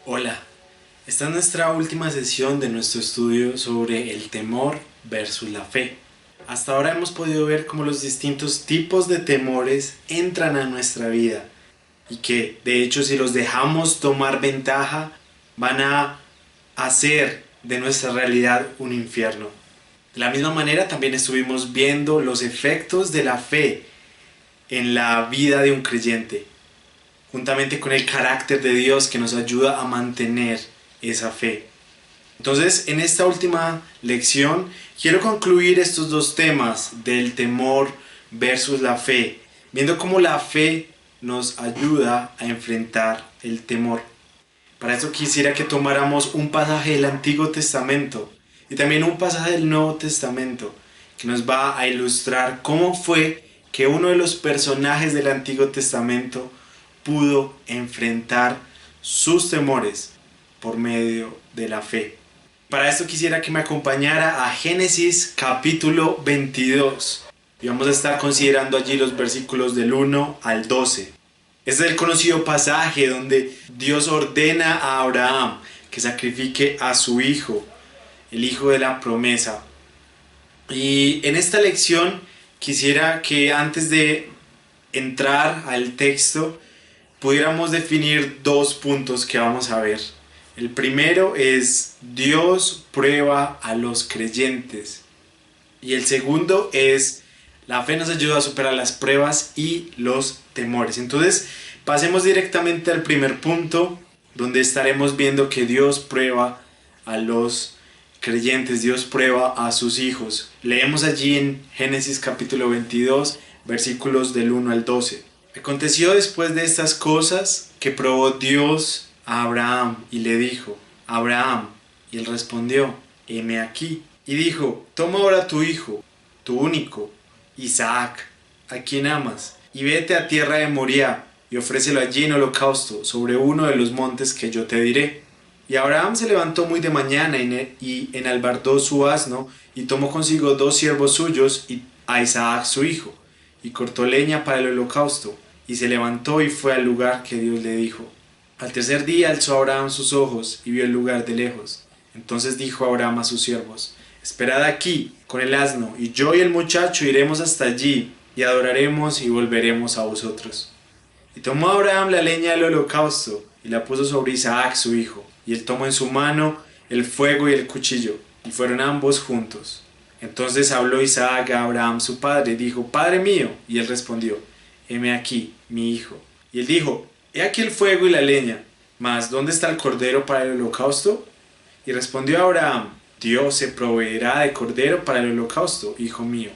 Hola, esta es nuestra última sesión de nuestro estudio sobre el temor versus la fe. Hasta ahora hemos podido ver cómo los distintos tipos de temores entran a nuestra vida y que, de hecho, si los dejamos tomar ventaja, van a hacer de nuestra realidad un infierno. De la misma manera, también estuvimos viendo los efectos de la fe en la vida de un creyente, juntamente con el carácter de Dios que nos ayuda a mantener esa fe. Entonces, en esta última lección, quiero concluir estos dos temas del temor versus la fe, viendo cómo la fe nos ayuda a enfrentar el temor. Para eso quisiera que tomáramos un pasaje del Antiguo Testamento y también un pasaje del Nuevo Testamento que nos va a ilustrar cómo fue que uno de los personajes del Antiguo Testamento pudo enfrentar sus temores por medio de la fe. Para esto quisiera que me acompañara a Génesis capítulo 22 y vamos a estar considerando allí los versículos del 1 al 12. Este es el conocido pasaje donde Dios ordena a Abraham que sacrifique a su hijo, el hijo de la promesa. Y en esta lección quisiera que antes de entrar al texto pudiéramos definir dos puntos que vamos a ver. El primero es Dios prueba a los creyentes. Y el segundo es la fe nos ayuda a superar las pruebas y los temores. Entonces pasemos directamente al primer punto donde estaremos viendo que Dios prueba a los creyentes, Dios prueba a sus hijos. Leemos allí en Génesis capítulo 22 versículos del 1 al 12. Aconteció después de estas cosas que probó Dios a Abraham y le dijo: Abraham, y él respondió: heme aquí. Y dijo: toma ahora tu hijo, tu único, Isaac, a quien amas, y vete a tierra de Moriah y ofrécelo allí en holocausto sobre uno de los montes que yo te diré. Y Abraham se levantó muy de mañana y enalbardó su asno y tomó consigo 2 siervos suyos y a Isaac su hijo, y cortó leña para el holocausto, y se levantó y fue al lugar que Dios le dijo. Al tercer día alzó Abraham sus ojos y vio el lugar de lejos. Entonces dijo Abraham a sus siervos: esperad aquí con el asno, y yo y el muchacho iremos hasta allí, y adoraremos y volveremos a vosotros. Y tomó Abraham la leña del holocausto, y la puso sobre Isaac su hijo, y él tomó en su mano el fuego y el cuchillo, y fueron ambos juntos. Entonces habló Isaac a Abraham su padre, y dijo: Padre mío. Y él respondió: heme aquí, mi hijo. Y él dijo: he aquí el fuego y la leña, mas ¿dónde está el cordero para el holocausto? Y respondió Abraham: Dios se proveerá de cordero para el holocausto, hijo mío.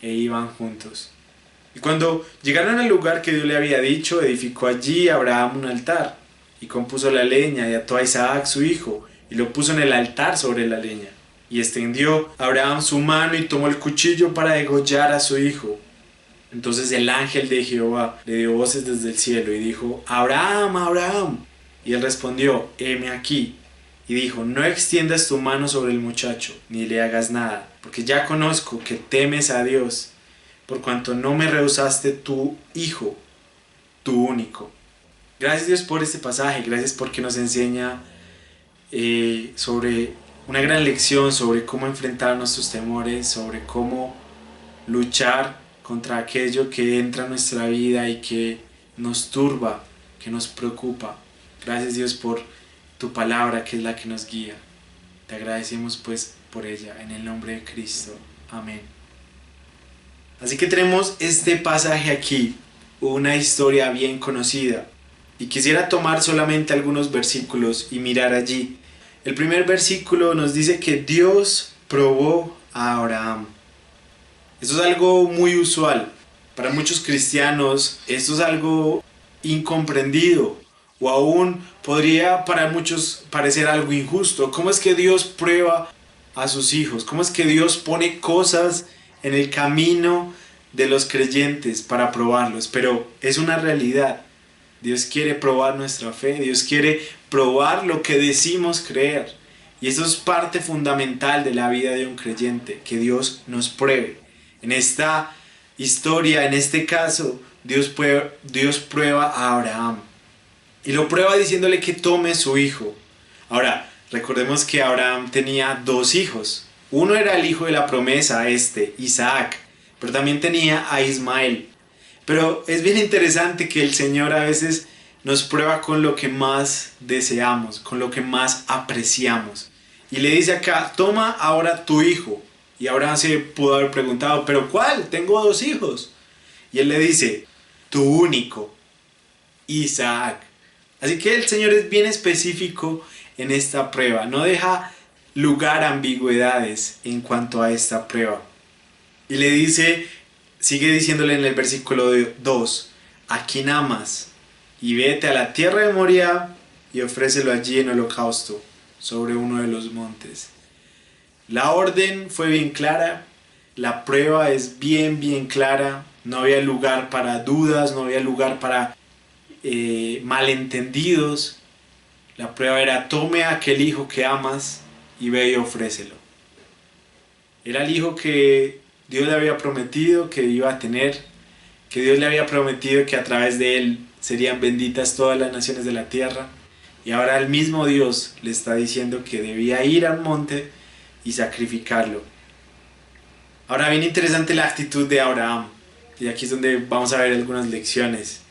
E iban juntos. Y cuando llegaron al lugar que Dios le había dicho, edificó allí Abraham un altar, y compuso la leña, y ató a Isaac su hijo, y lo puso en el altar sobre la leña. Y extendió Abraham su mano y tomó el cuchillo para degollar a su hijo. Entonces el ángel de Jehová le dio voces desde el cielo y dijo: Abraham, Abraham. Y él respondió: heme aquí. Y dijo: no extiendas tu mano sobre el muchacho, ni le hagas nada, porque ya conozco que temes a Dios, por cuanto no me rehusaste tu hijo, tu único. Gracias Dios por este pasaje, gracias porque nos enseña sobre una gran lección sobre cómo enfrentar nuestros temores, sobre cómo luchar contra aquello que entra en nuestra vida y que nos turba, que nos preocupa. Gracias Dios por tu palabra, que es la que nos guía. Te agradecemos pues por ella, en el nombre de Cristo. Amén. Así que tenemos este pasaje aquí, una historia bien conocida, y quisiera tomar solamente algunos versículos y mirar allí. El primer versículo nos dice que Dios probó a Abraham. Esto es algo muy usual. Para muchos cristianos esto es algo incomprendido, o aún podría para muchos parecer algo injusto. ¿Cómo es que Dios prueba a sus hijos? ¿Cómo es que Dios pone cosas en el camino de los creyentes para probarlos? Pero es una realidad. Dios quiere probar nuestra fe, Dios quiere probar lo que decimos creer. Y eso es parte fundamental de la vida de un creyente, que Dios nos pruebe. En esta historia, en este caso, Dios prueba a Abraham. Y lo prueba diciéndole que tome su hijo. Ahora, recordemos que Abraham tenía dos hijos. Uno era el hijo de la promesa, Isaac, pero también tenía a Ismael. Pero es bien interesante que el Señor a veces nos prueba con lo que más deseamos, con lo que más apreciamos. Y le dice acá, toma ahora tu hijo. Y Abraham se pudo haber preguntado, ¿pero cuál? Tengo dos hijos. Y él le dice, tu único, Isaac. Así que el Señor es bien específico en esta prueba. No deja lugar a ambigüedades en cuanto a esta prueba. Y le dice, sigue diciéndole en el versículo 2, a quien amas, y vete a la tierra de Moria y ofrécelo allí en holocausto sobre uno de los montes. La orden fue bien clara, la prueba es bien clara, no había lugar para dudas, no había lugar para malentendidos. La prueba era, tome a aquel hijo que amas y ve y ofrécelo. Era el hijo que Dios le había prometido que iba a tener, que Dios le había prometido que a través de él serían benditas todas las naciones de la tierra. Y ahora el mismo Dios le está diciendo que debía ir al monte y sacrificarlo. Ahora, bien interesante la actitud de Abraham. Y aquí es donde vamos a ver algunas lecciones.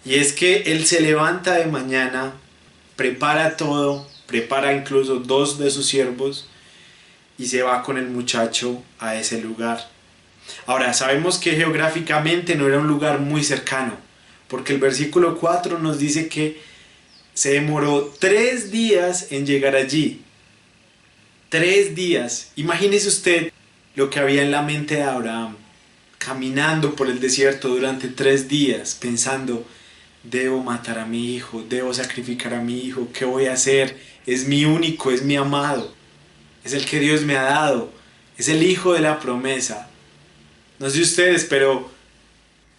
Y es que él se levanta de mañana, prepara todo, prepara incluso dos de sus siervos y se va con el muchacho a ese lugar. Ahora, sabemos que geográficamente no era un lugar muy cercano, porque el versículo 4 nos dice que se demoró 3 días en llegar allí. 3 días. Imagínese usted lo que había en la mente de Abraham, caminando por el desierto durante 3 días, pensando, debo matar a mi hijo, debo sacrificar a mi hijo, ¿qué voy a hacer? Es mi único, es mi amado, es el que Dios me ha dado, es el hijo de la promesa. No sé ustedes, pero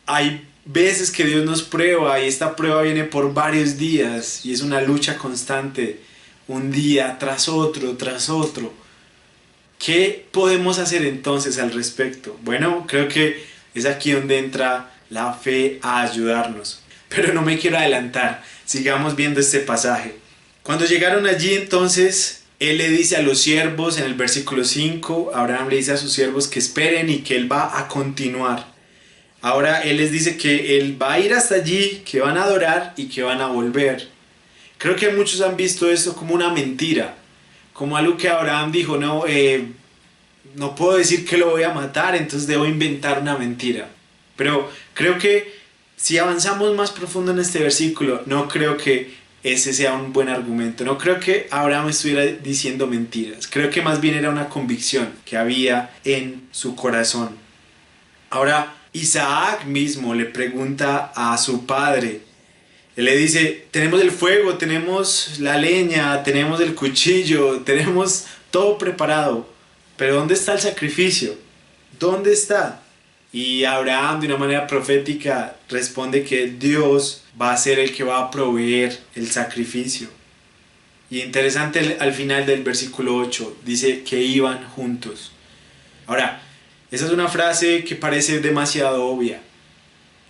hay veces que Dios nos prueba y esta prueba viene por varios días y es una lucha constante, un día tras otro, tras otro. ¿Qué podemos hacer entonces al respecto? Bueno, creo que es aquí donde entra la fe a ayudarnos. Pero no me quiero adelantar, sigamos viendo este pasaje. Cuando llegaron allí entonces, él le dice a los siervos en el versículo 5, Abraham le dice a sus siervos que esperen y que él va a continuar. Ahora él les dice que él va a ir hasta allí, que van a adorar y que van a volver. Creo que muchos han visto esto como una mentira, como algo que Abraham dijo, no puedo decir que lo voy a matar, entonces debo inventar una mentira. Pero creo que si avanzamos más profundo en este versículo, no creo que ese sea un buen argumento. No creo que Abraham estuviera diciendo mentiras. Creo que más bien era una convicción que había en su corazón. Ahora, Isaac mismo le pregunta a su padre. Él le dice, tenemos el fuego, tenemos la leña, tenemos el cuchillo, tenemos todo preparado. Pero ¿dónde está el sacrificio? ¿Dónde está? Y Abraham, de una manera profética, responde que Dios va a ser el que va a proveer el sacrificio. Y interesante, al final del versículo 8, dice que iban juntos. Ahora, esa es una frase que parece demasiado obvia.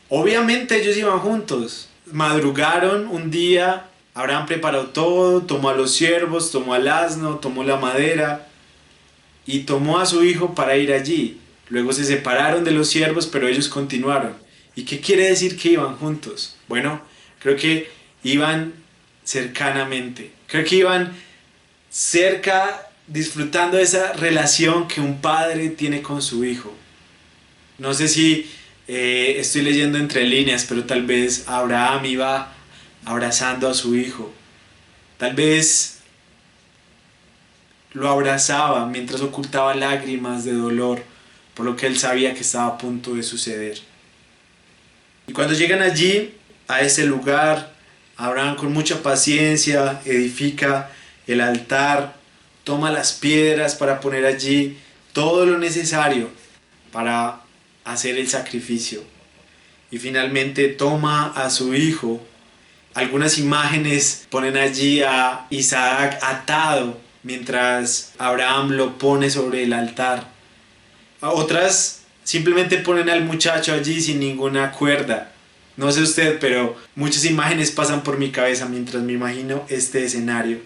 Obviamente ellos iban juntos. Madrugaron un día, Abraham preparó todo, tomó a los siervos, tomó al asno, tomó la madera y tomó a su hijo para ir allí. Luego se separaron de los siervos, pero ellos continuaron. ¿Y qué quiere decir que iban juntos? Bueno, creo que iban cercanamente. Creo que iban cerca, disfrutando de esa relación que un padre tiene con su hijo. No sé si estoy leyendo entre líneas, pero tal vez Abraham iba abrazando a su hijo. Tal vez lo abrazaba mientras ocultaba lágrimas de dolor por lo que él sabía que estaba a punto de suceder. Y cuando llegan allí, a ese lugar, Abraham con mucha paciencia edifica el altar, toma las piedras para poner allí todo lo necesario para hacer el sacrificio. Y finalmente toma a su hijo. Algunas imágenes ponen allí a Isaac atado mientras Abraham lo pone sobre el altar. Otras simplemente ponen al muchacho allí sin ninguna cuerda. No sé usted, pero muchas imágenes pasan por mi cabeza mientras me imagino este escenario.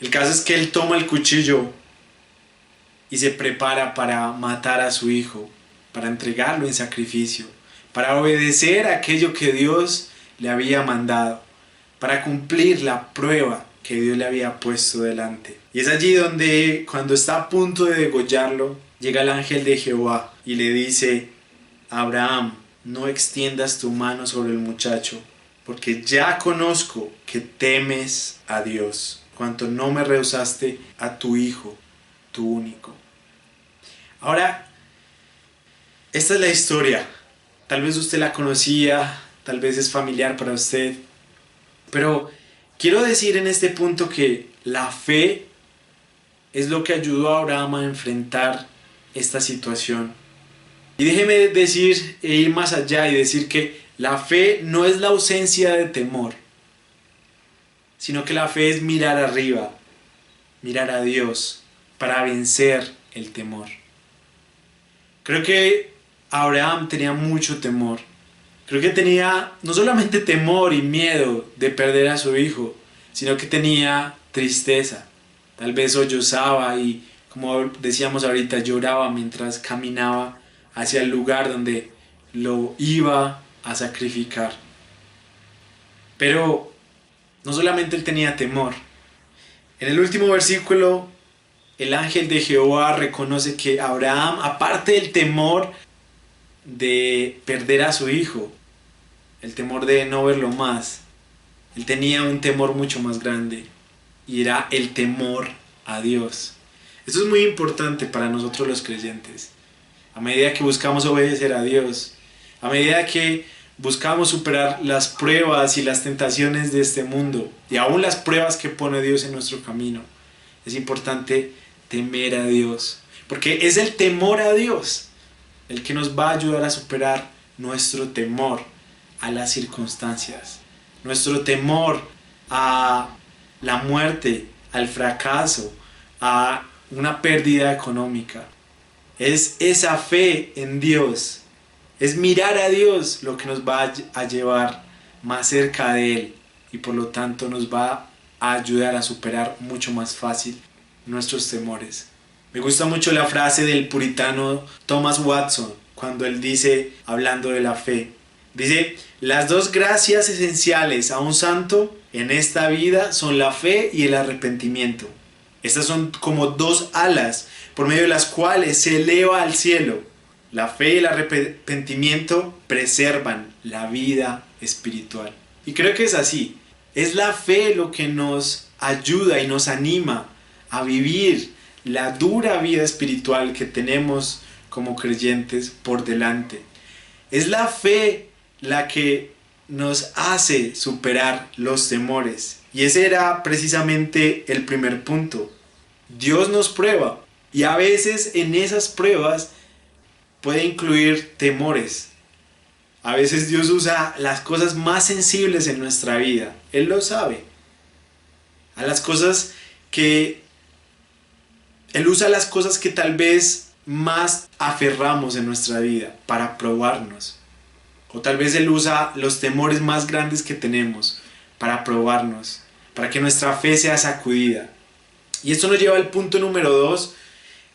El caso es que él toma el cuchillo y se prepara para matar a su hijo, para entregarlo en sacrificio, para obedecer aquello que Dios le había mandado, para cumplir la prueba que Dios le había puesto delante. Y es allí donde, cuando está a punto de degollarlo, llega el ángel de Jehová y le dice: Abraham, no extiendas tu mano sobre el muchacho, porque ya conozco que temes a Dios, cuanto no me rehusaste a tu hijo, tu único. Ahora, esta es la historia. Tal vez usted la conocía, tal vez es familiar para usted, pero quiero decir en este punto que la fe es lo que ayudó a Abraham a enfrentar esta situación. Y déjeme decir e ir más allá y decir que la fe no es la ausencia de temor, sino que la fe es mirar arriba, mirar a Dios para vencer el temor. Creo que Abraham tenía mucho temor. Creo que tenía no solamente temor y miedo de perder a su hijo, sino que tenía tristeza. Tal vez sollozaba y, como decíamos ahorita, lloraba mientras caminaba hacia el lugar donde lo iba a sacrificar. Pero no solamente él tenía temor. En el último versículo, el ángel de Jehová reconoce que Abraham, aparte del temor de perder a su hijo, el temor de no verlo más, él tenía un temor mucho más grande, y era el temor a Dios. Esto es muy importante para nosotros los creyentes. A medida que buscamos obedecer a Dios, a medida que buscamos superar las pruebas y las tentaciones de este mundo, y aún las pruebas que pone Dios en nuestro camino, es importante temer a Dios, porque es el temor a Dios el que nos va a ayudar a superar nuestro temor a las circunstancias, nuestro temor a la muerte, al fracaso, a una pérdida económica. Es esa fe en Dios, es mirar a Dios lo que nos va a llevar más cerca de Él, y por lo tanto nos va a ayudar a superar mucho más fácil nuestros temores. Me gusta mucho la frase del puritano Thomas Watson cuando él dice, hablando de la fe, dice: las dos gracias esenciales a un santo en esta vida son la fe y el arrepentimiento. Estas son como dos alas por medio de las cuales se eleva al cielo. La fe y el arrepentimiento preservan la vida espiritual. Y creo que es así. Es la fe lo que nos ayuda y nos anima a vivir la dura vida espiritual que tenemos como creyentes por delante. Es la fe la que nos hace superar los temores. Y ese era precisamente el primer punto. Dios nos prueba, y a veces en esas pruebas puede incluir temores. A veces Dios usa las cosas más sensibles en nuestra vida. Él lo sabe. A las cosas que Él usa las cosas que tal vez más aferramos en nuestra vida para probarnos. O tal vez Él usa los temores más grandes que tenemos para probarnos, para que nuestra fe sea sacudida. Y esto nos lleva al punto número 2,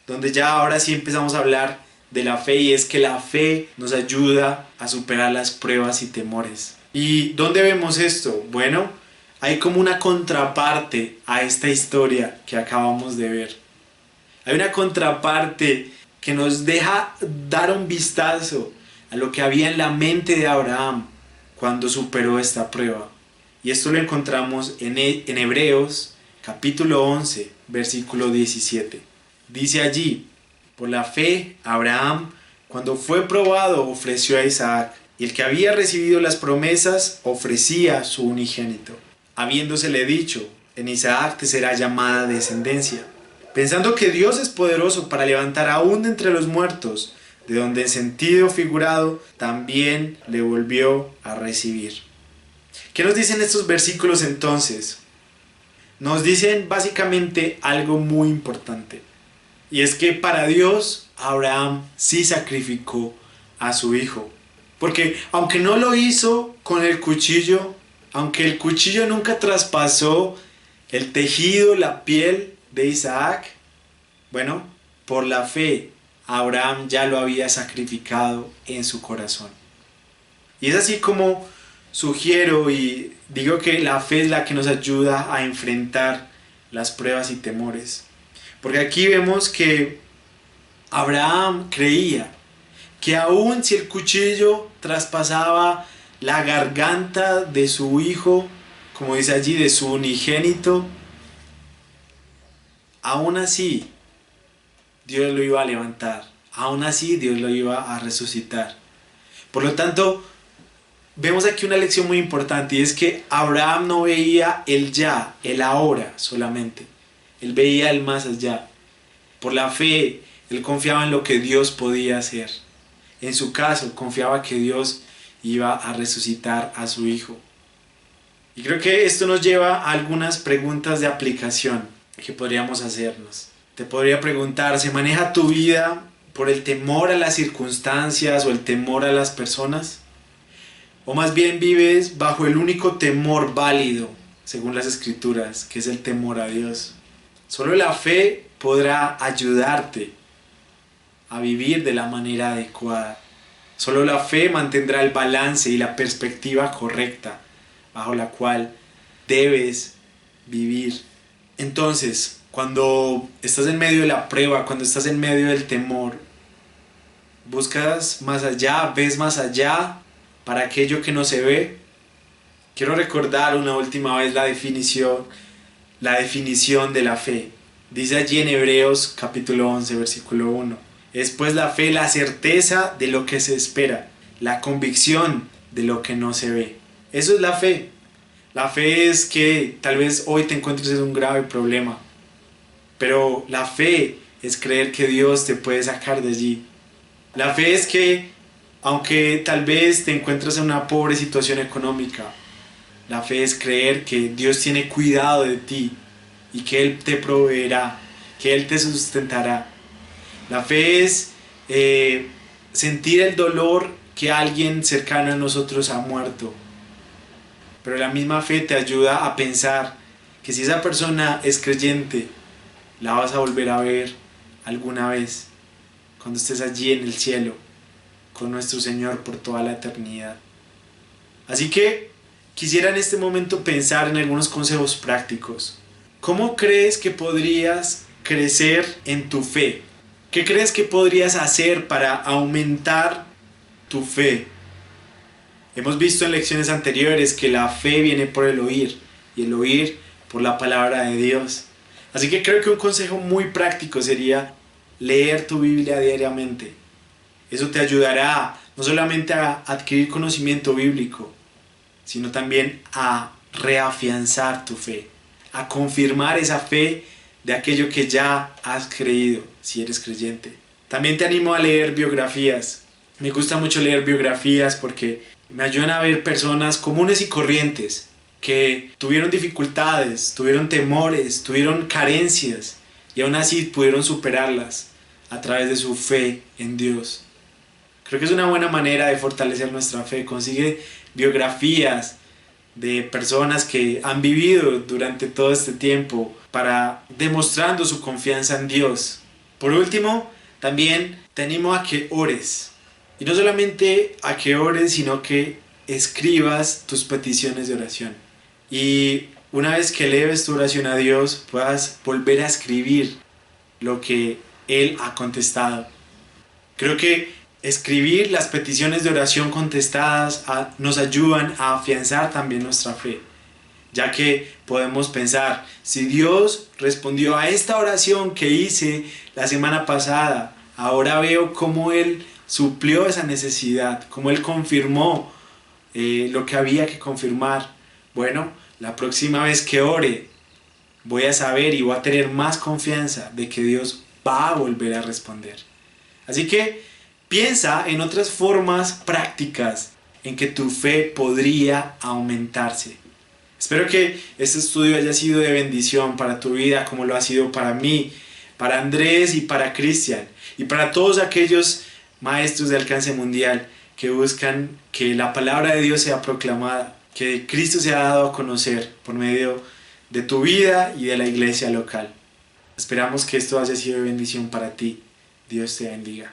donde ya ahora sí empezamos a hablar de la fe, y es que la fe nos ayuda a superar las pruebas y temores. ¿Y dónde vemos esto? Bueno, hay como una contraparte a esta historia que acabamos de ver. Hay una contraparte que nos deja dar un vistazo a lo que había en la mente de Abraham cuando superó esta prueba. Y esto lo encontramos en Hebreos capítulo 11, versículo 17. Dice allí: por la fe, Abraham, cuando fue probado, ofreció a Isaac, y el que había recibido las promesas ofrecía su unigénito, habiéndosele dicho: en Isaac te será llamada descendencia, pensando que Dios es poderoso para levantar aún de entre los muertos, de donde en sentido figurado también le volvió a recibir. ¿Qué nos dicen estos versículos entonces? nos dicen básicamente algo muy importante. Y es que para Dios, Abraham sí sacrificó a su hijo. Porque aunque no lo hizo con el cuchillo, aunque el cuchillo nunca traspasó el tejido, la piel de Isaac, bueno, por la fe, Abraham ya lo había sacrificado en su corazón. Y es así como sugiero y digo que la fe es la que nos ayuda a enfrentar las pruebas y temores. Porque aquí vemos que Abraham creía que aun si el cuchillo traspasaba la garganta de su hijo, como dice allí, de su unigénito, aún así Dios lo iba a levantar, aún así Dios lo iba a resucitar. Por lo tanto, vemos aquí una lección muy importante y es que Abraham no veía el ya, el ahora solamente, él veía el más allá. Por la fe, él confiaba en lo que Dios podía hacer. En su caso, confiaba que Dios iba a resucitar a su hijo. Y creo que esto nos lleva a algunas preguntas de aplicación que podríamos hacernos. Te podría preguntar, ¿se maneja tu vida por el temor a las circunstancias o el temor a las personas? ¿O más bien vives bajo el único temor válido, según las Escrituras, que es el temor a Dios? Solo la fe podrá ayudarte a vivir de la manera adecuada. Solo la fe mantendrá el balance y la perspectiva correcta bajo la cual debes vivir. Entonces, cuando estás en medio de la prueba, cuando estás en medio del temor, buscas más allá, ves más allá para aquello que no se ve. Quiero recordar una última vez la definición de la fe. Dice allí en Hebreos capítulo 11, versículo 1. Es pues la fe la certeza de lo que se espera, la convicción de lo que no se ve. Eso es la fe. La fe es que tal vez hoy te encuentres en un grave problema, pero la fe es creer que Dios te puede sacar de allí. La fe es que aunque tal vez te encuentres en una pobre situación económica, la fe es creer que Dios tiene cuidado de ti y que Él te proveerá, que Él te sustentará. La fe es sentir el dolor que alguien cercano a nosotros ha muerto. Pero la misma fe te ayuda a pensar que si esa persona es creyente, la vas a volver a ver alguna vez, cuando estés allí en el cielo, con nuestro Señor por toda la eternidad. Así que quisiera en este momento pensar en algunos consejos prácticos. ¿Cómo crees que podrías crecer en tu fe? ¿Qué crees que podrías hacer para aumentar tu fe? Hemos visto en lecciones anteriores que la fe viene por el oír y el oír por la palabra de Dios. Así que creo que un consejo muy práctico sería leer tu Biblia diariamente. Eso te ayudará no solamente a adquirir conocimiento bíblico, sino también a reafianzar tu fe, a confirmar esa fe de aquello que ya has creído, si eres creyente. También te animo a leer biografías. Me gusta mucho leer biografías porque me ayudan a ver personas comunes y corrientes que tuvieron dificultades, tuvieron temores, tuvieron carencias y aún así pudieron superarlas a través de su fe en Dios. Creo que es una buena manera de fortalecer nuestra fe. Consigue biografías de personas que han vivido durante todo este tiempo para demostrando su confianza en Dios. Por último, también te animo a que ores. Y no solamente a que ores, sino que escribas tus peticiones de oración. Y una vez que eleves tu oración a Dios, puedas volver a escribir lo que Él ha contestado. Creo que escribir las peticiones de oración contestadas nos ayudan a afianzar también nuestra fe, ya que podemos pensar, si Dios respondió a esta oración que hice la semana pasada, ahora veo cómo Él suplió esa necesidad, cómo Él confirmó lo que había que confirmar. Bueno, la próxima vez que ore, voy a saber y voy a tener más confianza de que Dios va a volver a responder. Así que piensa en otras formas prácticas en que tu fe podría aumentarse. Espero que este estudio haya sido de bendición para tu vida, como lo ha sido para mí, para Andrés y para Cristian, y para todos aquellos maestros de alcance mundial que buscan que la palabra de Dios sea proclamada, que Cristo sea dado a conocer por medio de tu vida y de la iglesia local. Esperamos que esto haya sido de bendición para ti. Dios te bendiga.